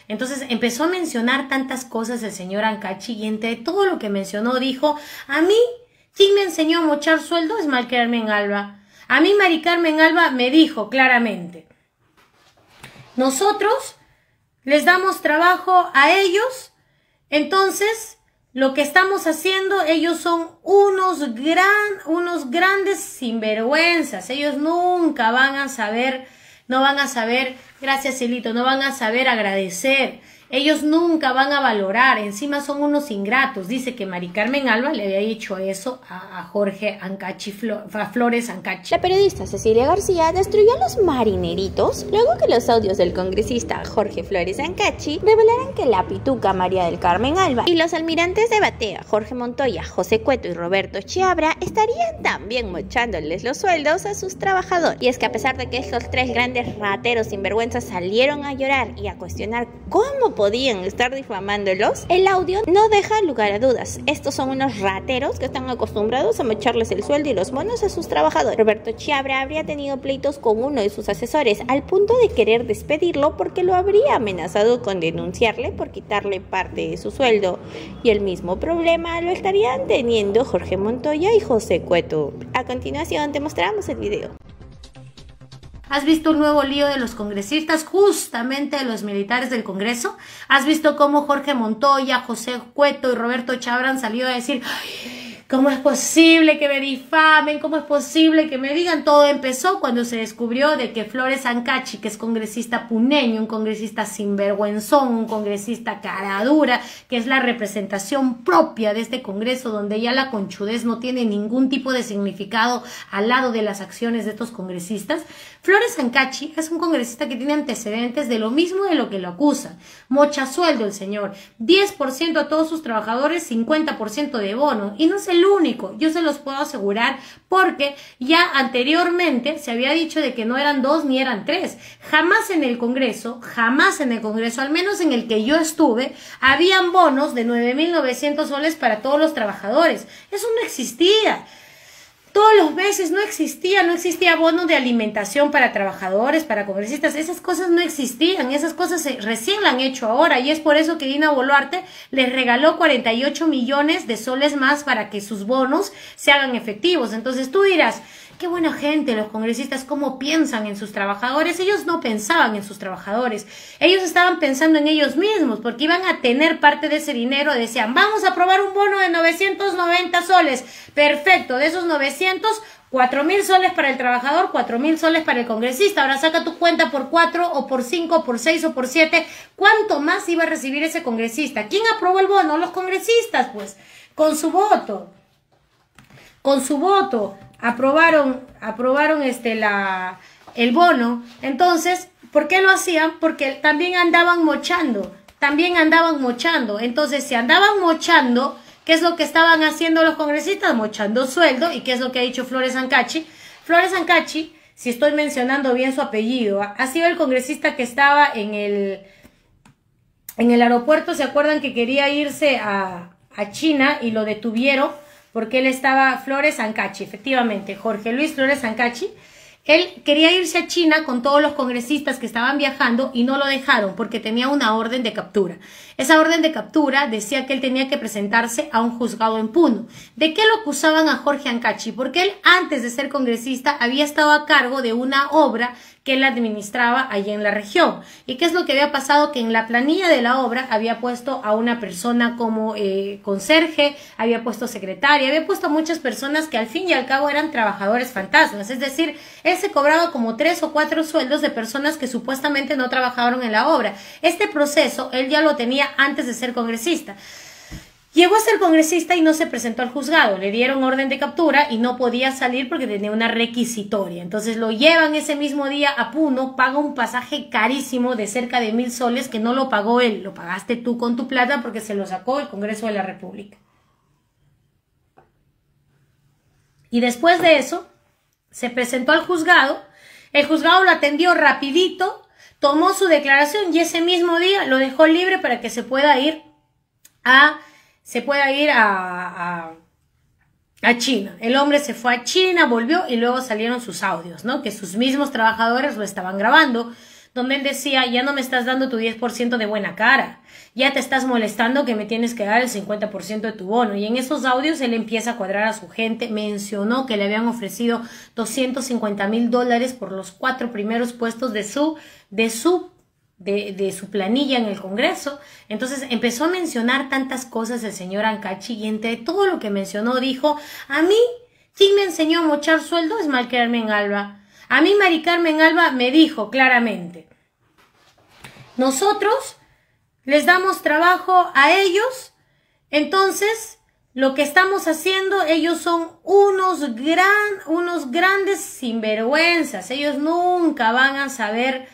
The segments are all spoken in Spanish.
Entonces empezó a mencionar tantas cosas el señor Ancachi y entre todo lo que mencionó dijo, a mí, ¿quién me enseñó a mochar sueldo? Es Mari Carmen Alba. A mí Mari Carmen Alba me dijo claramente, nosotros les damos trabajo a ellos, entonces lo que estamos haciendo, ellos son unos grandes sinvergüenzas, ellos nunca van a saber, no van a saber, gracias Celito, no van a saber agradecer, ellos nunca van a valorar, encima son unos ingratos. Dice que Mari Carmen Alba le había dicho eso a Jorge Ancachi, a Flores Ancachi. La periodista Cecilia García destruyó a los marineritos luego que los audios del congresista Jorge Flores Ancachi revelaran que la pituca María del Carmen Alba y los almirantes de Batea, Jorge Montoya, José Cueto y Roberto Chiabra estarían también mochándoles los sueldos a sus trabajadores. Y es que a pesar de que estos tres grandes rateros sinvergüenzas salieron a llorar y a cuestionar cómo podían estar difamándolos, el audio no deja lugar a dudas. Estos son unos rateros que están acostumbrados a mocharles el sueldo y los bonos a sus trabajadores. Roberto Chiabra habría tenido pleitos con uno de sus asesores al punto de querer despedirlo porque lo habría amenazado con denunciarle por quitarle parte de su sueldo. Y el mismo problema lo estarían teniendo Jorge Montoya y José Cueto. A continuación te mostramos el video. ¿Has visto un nuevo lío de los congresistas, justamente de los militares del Congreso? ¿Has visto cómo Jorge Montoya, José Cueto y Roberto Chiabra han salido a decir, ¿cómo es posible que me difamen? ¿Cómo es posible que me digan? Todo empezó cuando se descubrió de que Flores Ancachi, que es congresista puneño, un congresista sinvergüenzón, un congresista caradura, que es la representación propia de este Congreso, donde ya la conchudez no tiene ningún tipo de significado al lado de las acciones de estos congresistas. Flores Ancachi es un congresista que tiene antecedentes de lo mismo de lo que lo acusan. Mocha sueldo el señor, 10% a todos sus trabajadores, 50% de bono. Y no es el único, yo se los puedo asegurar porque ya anteriormente se había dicho de que no eran 2 ni eran 3. Jamás en el Congreso, al menos en el que yo estuve, habían bonos de 9.900 soles para todos los trabajadores. Eso no existía. Todos los meses no existía bono de alimentación para trabajadores, para congresistas, esas cosas no existían, esas cosas recién la han hecho ahora y es por eso que Dina Boluarte les regaló 48 millones de soles más para que sus bonos se hagan efectivos. Entonces tú dirás, qué buena gente los congresistas, cómo piensan en sus trabajadores. Ellos no pensaban en sus trabajadores, ellos estaban pensando en ellos mismos porque iban a tener parte de ese dinero. Decían, vamos a aprobar un bono de 990 soles, perfecto, de esos 900, 4.000 soles para el trabajador, 4.000 soles para el congresista. Ahora saca tu cuenta por 4 o por 5 o por 6 o por 7, ¿cuánto más iba a recibir ese congresista? ¿Quién aprobó el bono? Los congresistas, pues, con su voto aprobaron el bono. Entonces, ¿por qué lo hacían? Porque también andaban mochando. Entonces, si andaban mochando, ¿qué es lo que estaban haciendo los congresistas? Mochando sueldo. ¿Y qué es lo que ha dicho Flores Ancachi? Flores Ancachi, si estoy mencionando bien su apellido, ha sido el congresista que estaba en el aeropuerto. ¿Se acuerdan que quería irse a China y lo detuvieron? Porque él estaba, Flores Ancachi, efectivamente, Jorge Luis Flores Ancachi, él quería irse a China con todos los congresistas que estaban viajando y no lo dejaron porque tenía una orden de captura. Esa orden de captura decía que él tenía que presentarse a un juzgado en Puno. ¿De qué lo acusaban a Jorge Ancachi? Porque él, antes de ser congresista, había estado a cargo de una obra que él administraba allí en la región. ¿Y qué es lo que había pasado? Que en la planilla de la obra había puesto a una persona como conserje, había puesto secretaria, había puesto a muchas personas que al fin y al cabo eran trabajadores fantasmas. Es decir, él se cobraba como 3 o 4 sueldos de personas que supuestamente no trabajaron en la obra. Este proceso él ya lo tenía antes de ser congresista. Llegó a ser congresista y no se presentó al juzgado, le dieron orden de captura y no podía salir porque tenía una requisitoria. Entonces lo llevan ese mismo día a Puno, paga un pasaje carísimo de cerca de 1.000 soles que no lo pagó él, lo pagaste tú con tu plata porque se lo sacó el Congreso de la República. Y después de eso, se presentó al juzgado, el juzgado lo atendió rapidito, tomó su declaración y ese mismo día lo dejó libre para que se pueda ir a China. El hombre se fue a China, volvió y luego salieron sus audios, ¿no? Que sus mismos trabajadores lo estaban grabando, donde él decía, ya no me estás dando tu 10% de buena cara, ya te estás molestando que me tienes que dar el 50% de tu bono. Y en esos audios él empieza a cuadrar a su gente, mencionó que le habían ofrecido $250,000 por los 4 primeros puestos de su planilla en el Congreso. Entonces empezó a mencionar tantas cosas el señor Ancachi, y entre todo lo que mencionó dijo, a mí, ¿quién me enseñó a mochar sueldo? Es Mari Carmen Alba. A mí Mari Carmen Alba me dijo claramente, nosotros les damos trabajo a ellos, entonces lo que estamos haciendo, ellos son unos grandes sinvergüenzas, ellos nunca van a saber,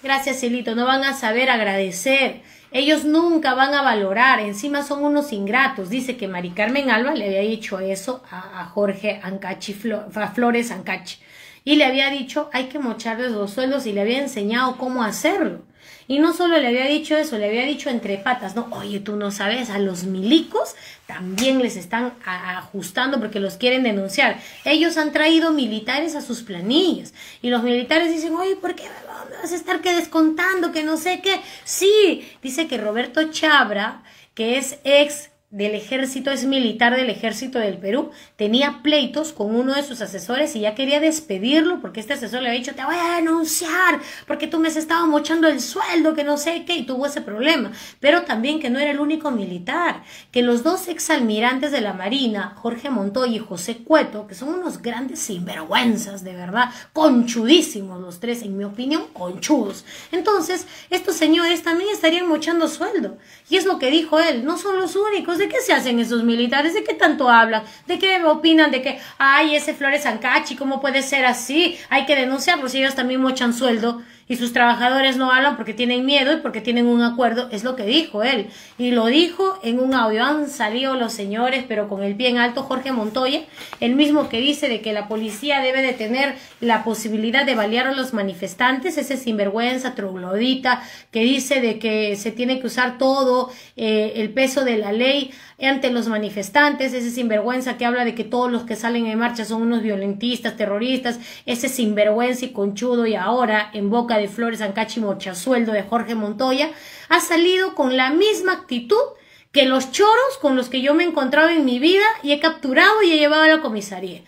gracias Celito, no van a saber agradecer, ellos nunca van a valorar, encima son unos ingratos. Dice que Mari Carmen Alba le había dicho eso a Jorge Ancachi, a Flores Ancachi, y le había dicho hay que mocharles los sueldos, y le había enseñado cómo hacerlo. Y no solo le había dicho eso, le había dicho entre patas, no, oye, tú no sabes, a los milicos también les están ajustando porque los quieren denunciar. Ellos han traído militares a sus planillas, y los militares dicen, oye, ¿por qué me vas a estar que descontando, que no sé qué? Sí, dice que Roberto Chabra, que es ex del ejército, es militar del ejército del Perú, tenía pleitos con uno de sus asesores y ya quería despedirlo porque este asesor le había dicho, te voy a denunciar porque tú me has estado mochando el sueldo, que no sé qué, y tuvo ese problema. Pero también que no era el único militar, que los 2 exalmirantes de la Marina, Jorge Montoya y José Cueto, que son unos grandes sinvergüenzas, de verdad, conchudísimos los 3, en mi opinión, conchudos. Entonces, estos señores también estarían mochando sueldo, y es lo que dijo él, no son los únicos. ¿De qué se hacen esos militares? ¿De qué tanto hablan? ¿De qué opinan? De que, ay, ese Flores Ancachi, ¿cómo puede ser así? Hay que denunciarlos, ellos también mochan sueldo, y sus trabajadores no hablan porque tienen miedo y porque tienen un acuerdo. Es lo que dijo él, y lo dijo en un audio. Han salido los señores, pero con el pie en alto. Jorge Montoya, el mismo que dice de que la policía debe de tener la posibilidad de balear a los manifestantes, ese sinvergüenza troglodita que dice de que se tiene que usar todo el peso de la ley ante los manifestantes, ese sinvergüenza que habla de que todos los que salen en marcha son unos violentistas, terroristas, ese sinvergüenza y conchudo, y ahora en boca de Flores Ancachi mochasueldo de Jorge Montoya, ha salido con la misma actitud que los choros con los que yo me he encontrado en mi vida y he capturado y he llevado a la comisaría.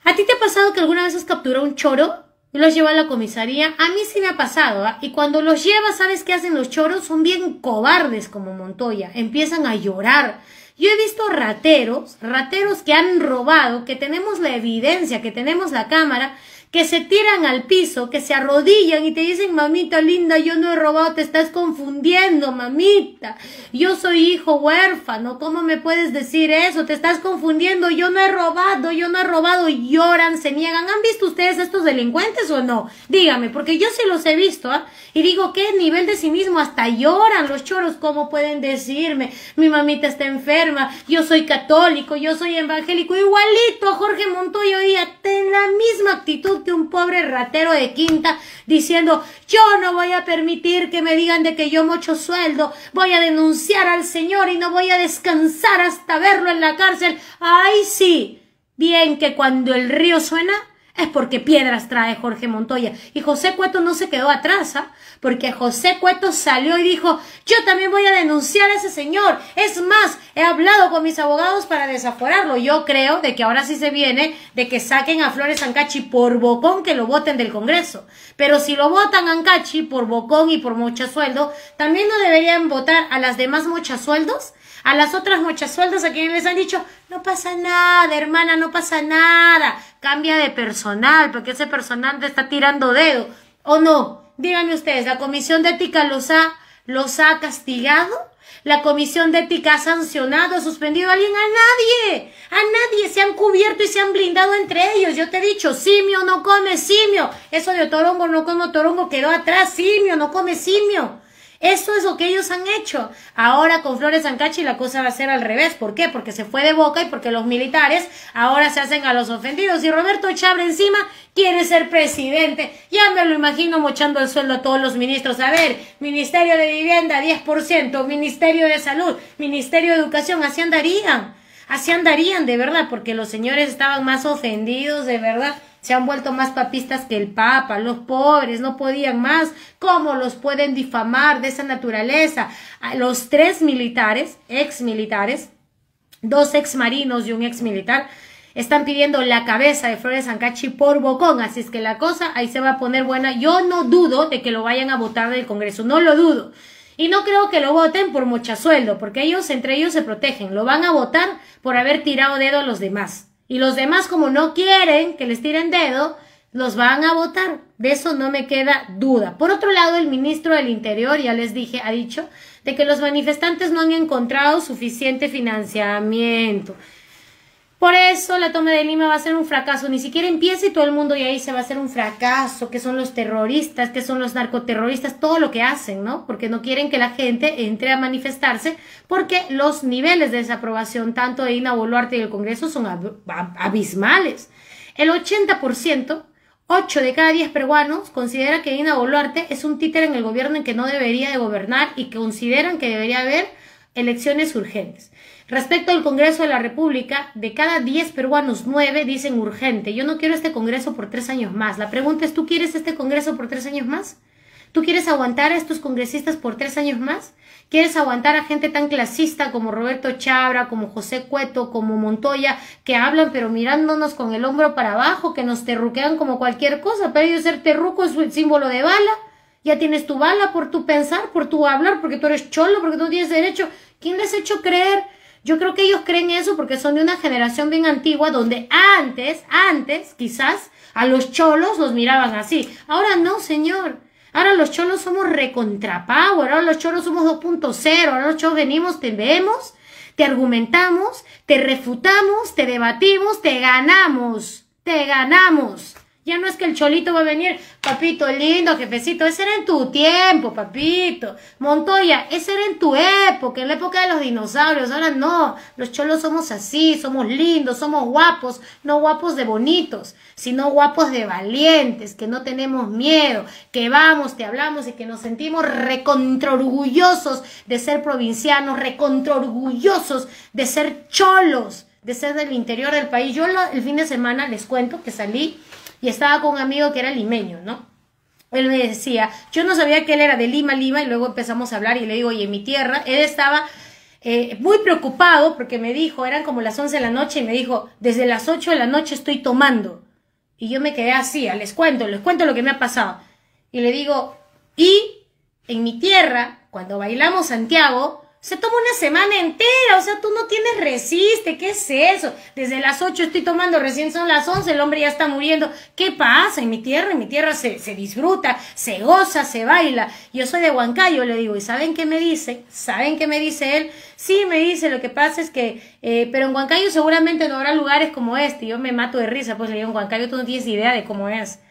¿A ti te ha pasado que alguna vez has capturado un choro y los llevas a la comisaría? A mí sí me ha pasado, ¿eh? Y cuando los llevas, ¿sabes qué hacen los choros? Son bien cobardes como Montoya, empiezan a llorar. Yo he visto rateros que han robado, que tenemos la evidencia, que tenemos la cámara, que se tiran al piso, que se arrodillan y te dicen, mamita linda, yo no he robado, te estás confundiendo, mamita. Yo soy hijo huérfano, ¿cómo me puedes decir eso? Te estás confundiendo, yo no he robado, lloran, se niegan. ¿Han visto ustedes estos delincuentes o no? Dígame, porque yo sí los he visto, ¿eh? Y digo, ¿qué nivel de cinismo? Hasta lloran los choros. ¿Cómo pueden decirme? Mi mamita está enferma, yo soy católico, yo soy evangélico, igualito a Jorge Montoya hoy día, ten la misma actitud que un pobre ratero de quinta, diciendo, yo no voy a permitir que me digan de que yo mocho sueldo, voy a denunciar al señor y no voy a descansar hasta verlo en la cárcel. ¡Ay, sí! Bien que cuando el río suena es porque piedras trae Jorge Montoya. Y José Cueto no se quedó atrás, ¿ah? Porque José Cueto salió y dijo, yo también voy a denunciar a ese señor. Es más, he hablado con mis abogados para desaforarlo. Yo creo de que ahora sí se viene de que saquen a Flores Ancachi por bocón, que lo voten del Congreso. Pero si lo votan a Ancachi por bocón y por mochasueldo, también no deberían votar a las demás mochasueldos. A las otras mochasueldos a quienes les han dicho, no pasa nada, hermana, no pasa nada. Cambia de personal, porque ese personal te está tirando dedo. ¿O no? Díganme ustedes, ¿la Comisión de Ética los ha castigado? ¿La Comisión de Ética ha sancionado, ha suspendido a alguien? ¡A nadie! ¡A nadie! Se han cubierto y se han blindado entre ellos. Yo te he dicho, simio no come simio. Eso de torongo no come torongo quedó atrás. Simio no come simio. Eso es lo que ellos han hecho. Ahora con Flores Ancachi la cosa va a ser al revés. ¿Por qué? Porque se fue de boca y porque los militares ahora se hacen a los ofendidos. Y Roberto Chabra encima quiere ser presidente. Ya me lo imagino mochando el sueldo a todos los ministros. A ver, Ministerio de Vivienda 10%, Ministerio de Salud, Ministerio de Educación, así andarían. Así andarían, de verdad, porque los señores estaban más ofendidos, de verdad. Se han vuelto más papistas que el Papa, los pobres no podían más. ¿Cómo los pueden difamar de esa naturaleza? A los 3 militares, exmilitares, 2 exmarinos y un exmilitar, están pidiendo la cabeza de Flores Ancachi por bocón, así es que la cosa ahí se va a poner buena. Yo no dudo de que lo vayan a votar del Congreso, no lo dudo. Y no creo que lo voten por mochasueldo, porque ellos entre ellos se protegen. Lo van a votar por haber tirado dedo a los demás. Y los demás, como no quieren que les tiren dedo, los van a votar. De eso no me queda duda. Por otro lado, el ministro del Interior, ya les dije, ha dicho de que los manifestantes no han encontrado suficiente financiamiento. Por eso la toma de Lima va a ser un fracaso. Ni siquiera empieza y todo el mundo ya dice va a ser un fracaso, que son los terroristas, que son los narcoterroristas, todo lo que hacen, ¿no? Porque no quieren que la gente entre a manifestarse, porque los niveles de desaprobación tanto de Dina Boluarte y el Congreso son abismales. El 80%, 8 de cada 10 peruanos considera que Dina Boluarte es un títere en el gobierno en que no debería de gobernar y que consideran que debería haber elecciones urgentes. Respecto al Congreso de la República, de cada 10 peruanos, 9 dicen urgente. Yo no quiero este Congreso por 3 años más. La pregunta es, ¿tú quieres este Congreso por 3 años más? ¿Tú quieres aguantar a estos congresistas por 3 años más? ¿Quieres aguantar a gente tan clasista como Roberto Chabra, como José Cueto, como Montoya, que hablan pero mirándonos con el hombro para abajo, que nos terruquean como cualquier cosa? Para ellos ser terruco es un símbolo de bala. Ya tienes tu bala por tu pensar, por tu hablar, porque tú eres cholo, porque tú no tienes derecho. ¿Quién les ha hecho creer? Yo creo que ellos creen eso porque son de una generación bien antigua donde antes, quizás, a los cholos los miraban así. Ahora no, señor. Ahora los cholos somos recontrapower, ahora los cholos somos 2.0, ahora los cholos venimos, te vemos, te argumentamos, te refutamos, te debatimos, te ganamos, te ganamos. Ya no es que el cholito va a venir, papito lindo, jefecito, ese era en tu tiempo, papito. Montoya, ese era en tu época, en la época de los dinosaurios, ahora no. Los cholos somos así, somos lindos, somos guapos, no guapos de bonitos, sino guapos de valientes, que no tenemos miedo, que vamos, te hablamos y que nos sentimos recontraorgullosos de ser provincianos, recontraorgullosos de ser cholos, de ser del interior del país. Yo el fin de semana les cuento que salí y estaba con un amigo que era limeño, ¿no? Él me decía, yo no sabía que él era de Lima, y luego empezamos a hablar y le digo, oye, en mi tierra, él estaba muy preocupado porque me dijo, eran como las 11 de la noche y me dijo, desde las 8 de la noche estoy tomando. Y yo me quedé así, les cuento lo que me ha pasado. Y le digo, y en mi tierra, cuando bailamos Santiago, se toma una semana entera, o sea, tú no tienes resiste, ¿qué es eso? Desde las 8 estoy tomando, recién son las 11, el hombre ya está muriendo. ¿Qué pasa? En mi tierra se disfruta, se goza, se baila. Yo soy de Huancayo, le digo, ¿y saben qué me dice? ¿Saben qué me dice él? Sí, me dice, lo que pasa es que, pero en Huancayo seguramente no habrá lugares como este. Yo me mato de risa, pues le digo, en Huancayo tú no tienes idea de cómo es.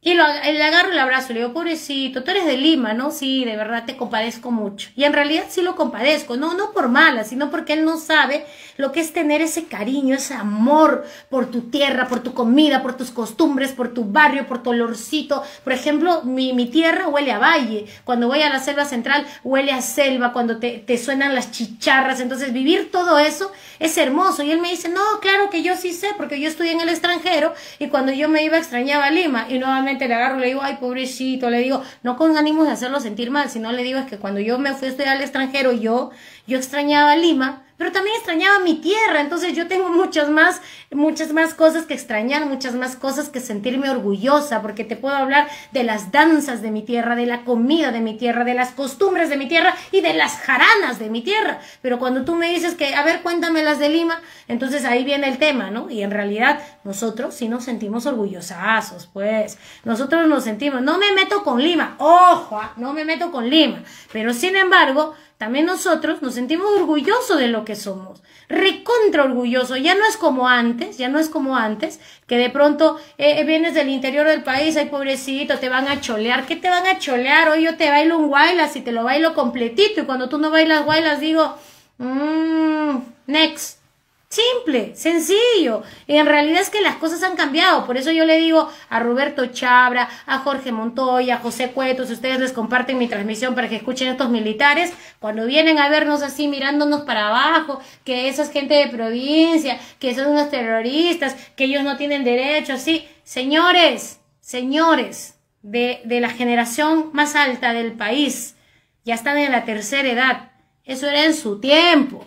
Y le agarro el abrazo, le digo, pobrecito, tú eres de Lima, ¿no? Sí, de verdad te compadezco mucho. Y en realidad sí lo compadezco, no por mala, sino porque él no sabe lo que es tener ese cariño, ese amor por tu tierra, por tu comida, por tus costumbres, por tu barrio, por tu olorcito. Por ejemplo, mi tierra huele a valle. Cuando voy a la selva central huele a selva, cuando te suenan las chicharras. Entonces vivir todo eso es hermoso. Y él me dice, no, claro que yo sí sé, porque yo estudié en el extranjero y cuando yo me iba extrañaba Lima. Y nuevamente le agarro, le digo, ay, pobrecito, le digo, no con ánimos de hacerlo sentir mal, sino le digo, es que cuando yo me fui a estudiar al extranjero, yo extrañaba Lima, pero también extrañaba mi tierra. Entonces yo tengo muchas más cosas que extrañar, muchas más cosas que sentirme orgullosa, porque te puedo hablar de las danzas de mi tierra, de la comida de mi tierra, de las costumbres de mi tierra y de las jaranas de mi tierra. Pero cuando tú me dices que, a ver, cuéntame las de Lima, entonces ahí viene el tema, ¿no? Y en realidad nosotros sí nos sentimos orgullosazos, pues. Nosotros nos sentimos, no me meto con Lima, ojo, no me meto con Lima, pero sin embargo, también nosotros nos sentimos orgullosos de lo que somos, recontra orgullosos. Ya no es como antes, que de pronto vienes del interior del país, ay pobrecito, te van a cholear. ¿Qué te van a cholear? Hoy yo te bailo un guaylas y te lo bailo completito, y cuando tú no bailas guaylas digo, next. Simple, sencillo. Y en realidad es que las cosas han cambiado. Por eso yo le digo a Roberto Chabra, a Jorge Montoya, a José Cueto, si ustedes les comparten mi transmisión para que escuchen a estos militares, cuando vienen a vernos así mirándonos para abajo, que esa es gente de provincia, que son unos terroristas, que ellos no tienen derecho, así. Señores de la generación más alta del país, ya están en la tercera edad. Eso era en su tiempo.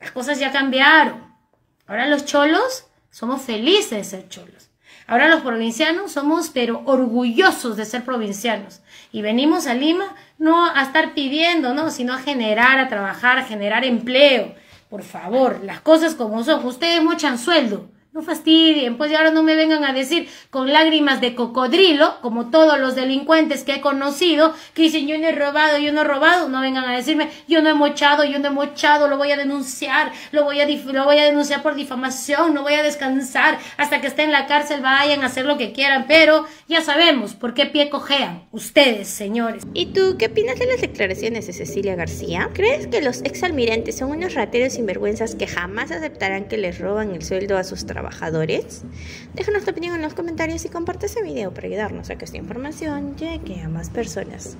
Las cosas ya cambiaron. Ahora los cholos somos felices de ser cholos. Ahora los provincianos somos pero orgullosos de ser provincianos. Y venimos a Lima no a estar pidiendo, ¿no? Sino a generar, a trabajar, a generar empleo. Por favor, las cosas como son. Ustedes mochan sueldo. No fastidien, pues y ahora no me vengan a decir con lágrimas de cocodrilo, como todos los delincuentes que he conocido, que dicen yo no he robado, no vengan a decirme yo no he mochado, lo voy a denunciar, lo voy a denunciar por difamación, no voy a descansar hasta que esté en la cárcel, vayan a hacer lo que quieran, pero ya sabemos por qué pie cojean, ustedes, señores. ¿Y tú qué opinas de las declaraciones de Cecilia García? ¿Crees que los exalmirantes son unos rateros sinvergüenzas que jamás aceptarán que les roban el sueldo a sus trabajadores? Déjanos tu opinión en los comentarios y comparte este video para ayudarnos a que esta información llegue a más personas.